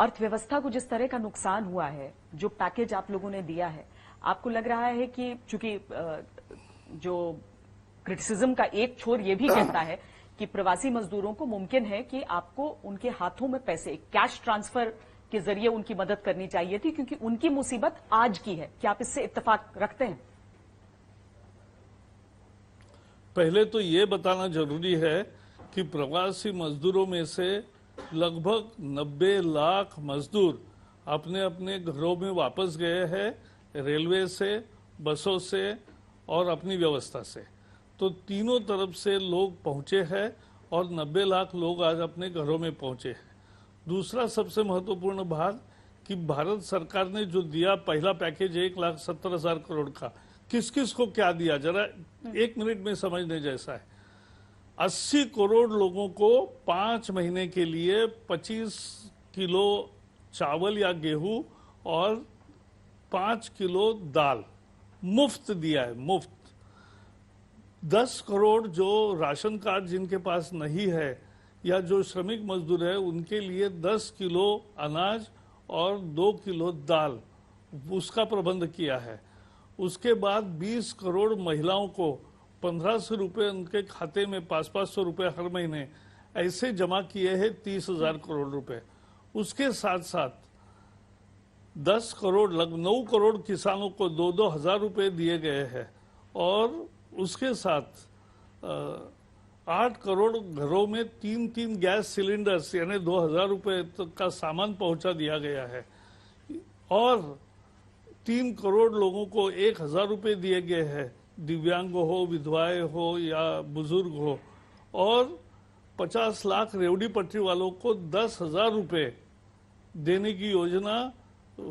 अर्थव्यवस्था को जिस तरह का नुकसान हुआ है, जो पैकेज आप लोगों ने दिया है, आपको लग रहा है कि चूंकि जो क्रिटिसिज्म का एक छोर यह भी कहता है कि प्रवासी मजदूरों को मुमकिन है कि आपको उनके हाथों में पैसे कैश ट्रांसफर के जरिए उनकी मदद करनी चाहिए थी, क्योंकि उनकी मुसीबत आज की है। क्या आप इससे इत्तेफाक रखते हैं? पहले तो ये बताना जरूरी है कि प्रवासी मजदूरों में से लगभग 90 लाख मजदूर अपने अपने घरों में वापस गए हैं, रेलवे से, बसों से और अपनी व्यवस्था से। तो तीनों तरफ से लोग पहुंचे हैं और 90 लाख लोग आज अपने घरों में पहुंचे हैं। दूसरा सबसे महत्वपूर्ण भाग कि भारत सरकार ने जो दिया पहला पैकेज 1,70,000 करोड़ का, किस किस को क्या दिया, जरा एक मिनट में समझने जैसा है। 80 करोड़ लोगों को 5 महीने के लिए 25 किलो चावल या गेहूं और 5 किलो दाल मुफ्त दिया है, मुफ्त। 10 करोड़ जो राशन कार्ड जिनके पास नहीं है या जो श्रमिक मजदूर है, उनके लिए 10 किलो अनाज और 2 किलो दाल, उसका प्रबंध किया है। उसके बाद 20 करोड़ महिलाओं को 1500 रुपये उनके खाते में 500-500 रुपये हर महीने ऐसे जमा किए हैं, 30,000 करोड़ रुपए। उसके साथ साथ 10 करोड़ लगभग 9 करोड़ किसानों को 2-2 हजार रुपये दिए गए हैं और उसके साथ 8 करोड़ घरों में 3-3 गैस सिलेंडर्स यानी 2,000 रुपये तक का सामान पहुंचा दिया गया है और 3 करोड़ लोगों को 1,000 रुपये दिए गए हैं, दिव्यांग हो, विधवाएं हो या बुजुर्ग हो, और 50 लाख रेवड़ी पटरी वालों को 10,000 रुपये देने की योजना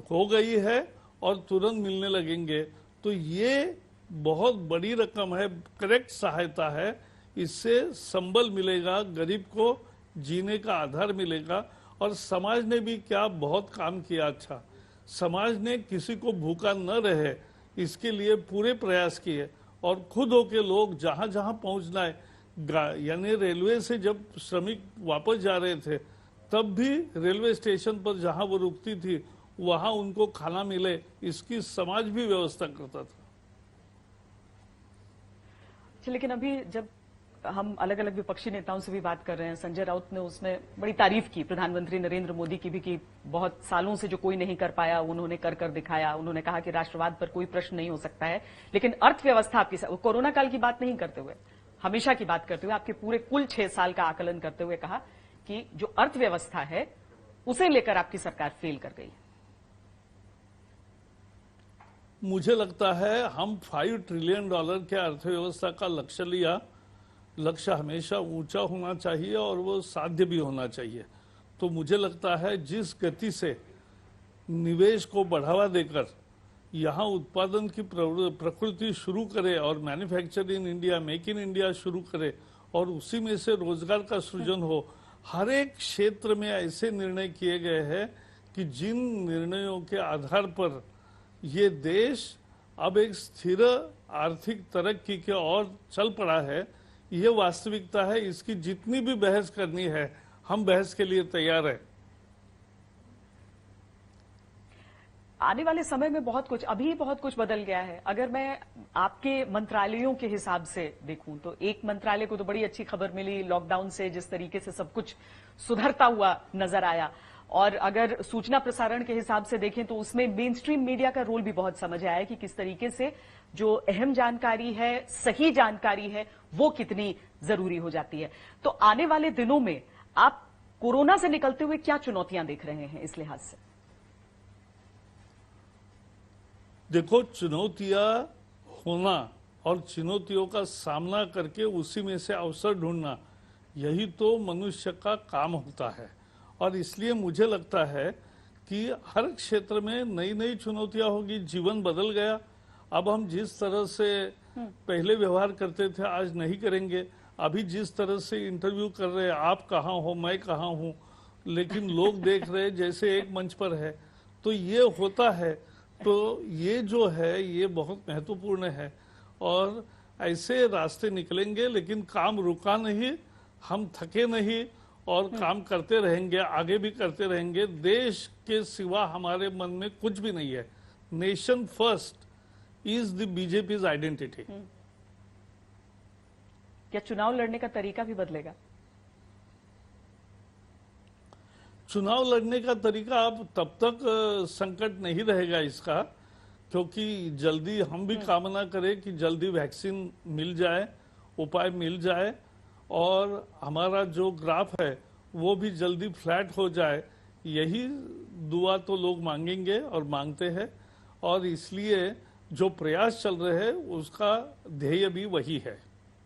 हो गई है और तुरंत मिलने लगेंगे। तो ये बहुत बड़ी रकम है, करेक्ट सहायता है। इससे संबल मिलेगा, गरीब को जीने का आधार मिलेगा। और समाज ने भी क्या बहुत काम किया। अच्छा, समाज ने किसी को भूखा न रहे इसके लिए पूरे प्रयास किए और खुद होके लोग जहां जहां पहुंचना है, यानी रेलवे से जब श्रमिक वापस जा रहे थे तब भी रेलवे स्टेशन पर जहां वो रुकती थी वहां उनको खाना मिले, इसकी समाज भी व्यवस्था करता था। लेकिन अभी जब हम अलग अलग विपक्षी नेताओं से भी बात कर रहे हैं, संजय राउत ने उसमें बड़ी तारीफ की प्रधानमंत्री नरेंद्र मोदी की भी कि बहुत सालों से जो कोई नहीं कर पाया उन्होंने कर दिखाया। उन्होंने कहा कि राष्ट्रवाद पर कोई प्रश्न नहीं हो सकता है, लेकिन अर्थव्यवस्था आपकी, कोरोना काल की बात नहीं करते हुए, हमेशा की बात करते हुए, आपके पूरे कुल 6 साल का आकलन करते हुए कहा कि जो अर्थव्यवस्था है उसे लेकर आपकी सरकार फेल कर गई है। मुझे लगता है हम $5 ट्रिलियन के अर्थव्यवस्था का लक्ष्य लिया। लक्ष्य हमेशा ऊंचा होना चाहिए और वो साध्य भी होना चाहिए। तो मुझे लगता है जिस गति से निवेश को बढ़ावा देकर यहाँ उत्पादन की प्रकृति शुरू करे और manufacture in India, make in India शुरू करे और उसी में से रोजगार का सृजन हो, हर एक क्षेत्र में ऐसे निर्णय किए गए हैं कि जिन निर्णयों के आधार पर ये देश अब एक स्थिर आर्थिक तरक्की के ओर चल पड़ा है, ये वास्तविकता है। इसकी जितनी भी बहस करनी है हम बहस के लिए तैयार हैं। आने वाले समय में बहुत कुछ बदल गया है। अगर मैं आपके मंत्रालयों के हिसाब से देखूं तो एक मंत्रालय को तो बड़ी अच्छी खबर मिली लॉकडाउन से, जिस तरीके से सब कुछ सुधरता हुआ नजर आया। और अगर सूचना प्रसारण के हिसाब से देखें तो उसमें मेन स्ट्रीम मीडिया का रोल भी बहुत समझ आया कि किस तरीके से जो अहम जानकारी है, सही जानकारी है, वो कितनी जरूरी हो जाती है। तो आने वाले दिनों में आप कोरोना से निकलते हुए क्या चुनौतियां देख रहे हैं इस लिहाज से? देखो, चुनौतियां होना और चुनौतियों का सामना करके उसी में से अवसर ढूंढना, यही तो मनुष्य का काम होता है। और इसलिए मुझे लगता है कि हर क्षेत्र में नई नई चुनौतियां होगी। जीवन बदल गया। अब हम जिस तरह से पहले व्यवहार करते थे आज नहीं करेंगे। अभी जिस तरह से इंटरव्यू कर रहे हैं, आप कहाँ हो, मैं कहाँ हूँ, लेकिन लोग देख रहे हैं जैसे एक मंच पर है। तो ये होता है। तो ये जो है ये बहुत महत्वपूर्ण है और ऐसे रास्ते निकलेंगे, लेकिन काम रुका नहीं, हम थके नहीं और काम करते रहेंगे, आगे भी करते रहेंगे। देश के सिवा हमारे मन में कुछ भी नहीं है। Nation first is the BJP's identity. क्या चुनाव लड़ने का तरीका भी बदलेगा? चुनाव लड़ने का तरीका अब तब तक संकट नहीं रहेगा इसका, क्योंकि जल्दी हम भी कामना करें कि जल्दी वैक्सीन मिल जाए, उपाय मिल जाए और हमारा जो ग्राफ है वो भी जल्दी फ्लैट हो जाए। यही दुआ तो लोग मांगेंगे और मांगते हैं, और इसलिए जो प्रयास चल रहे हैं उसका ध्येय भी वही है।